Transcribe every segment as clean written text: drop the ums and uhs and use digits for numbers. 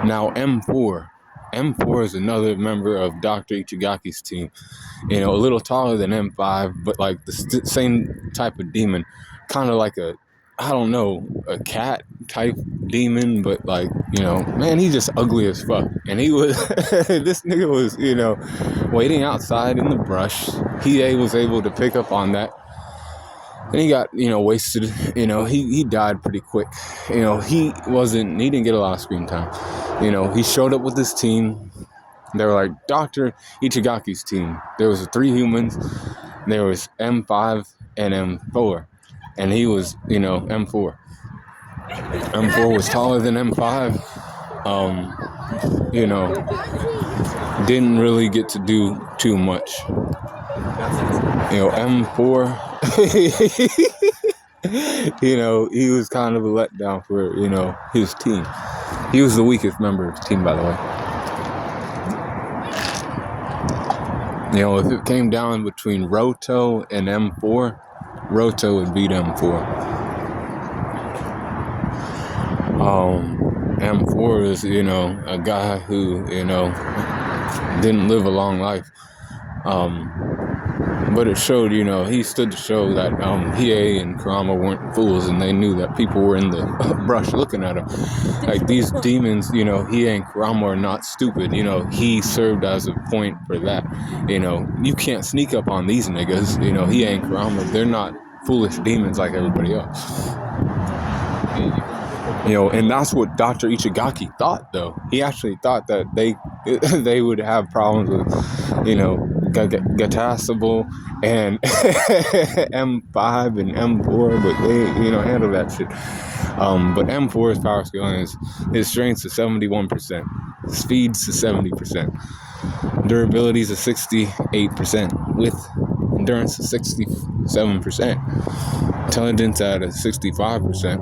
Now M4 is another member of Dr. Ichigaki's team. A little taller than M5, but like the same type of demon, kind of like I don't know, a cat type demon, but like, man, he's just ugly as fuck. And he was, this nigga was, waiting outside in the brush. He was able to pick up on that. And he got, wasted. He died pretty quick. He didn't get a lot of screen time. He showed up with his team. They were like Dr. Ichigaki's team. There was 3 humans. There was M5 and M4. And he was, M4. M4 was taller than M5. Didn't really get to do too much. M4, he was kind of a letdown for, his team. He was the weakest member of the team, by the way. If it came down between Roto and M4, Roto would beat M4. M4 is, a guy who, didn't live a long life. But it showed, he stood to show that Hiei and Kurama weren't fools, and they knew that people were in the brush looking at him. Like, these demons, Hiei and Kurama are not stupid. He served as a point for that. You can't sneak up on these niggas. Hiei and Kurama, they're not foolish demons like everybody else. And that's what Dr. Ichigaki thought, though. He actually thought that they would have problems with, Gatasable and M5 and M4, but they, handle that shit. But M4's power scaling is his strength to 71%, speeds to 70%, durability is 68%, with endurance to 67%, intelligence at a 65%,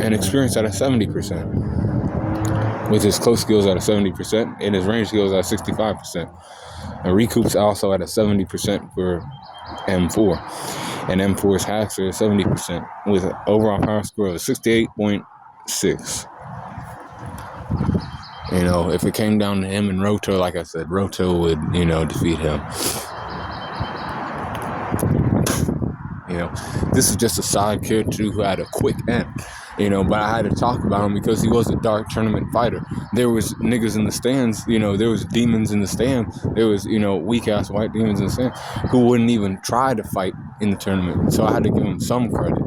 and experience at a 70%, with his close skills at a 70% and his range skills at 65%. And recoup's also at a 70% for M4. And M4's hacks are 70%, with an overall power score of 68.6. If it came down to him and Roto, like I said, Roto would, defeat him. This is just a side character who had a quick end. But I had to talk about him because he was a dark tournament fighter. There was niggas in the stands, there was demons in the stand. There was, weak-ass white demons in the stand who wouldn't even try to fight in the tournament. So I had to give him some credit,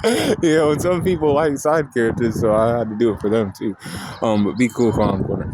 And some people like side characters, so I had to do it for them too. But be cool, Colin Porter.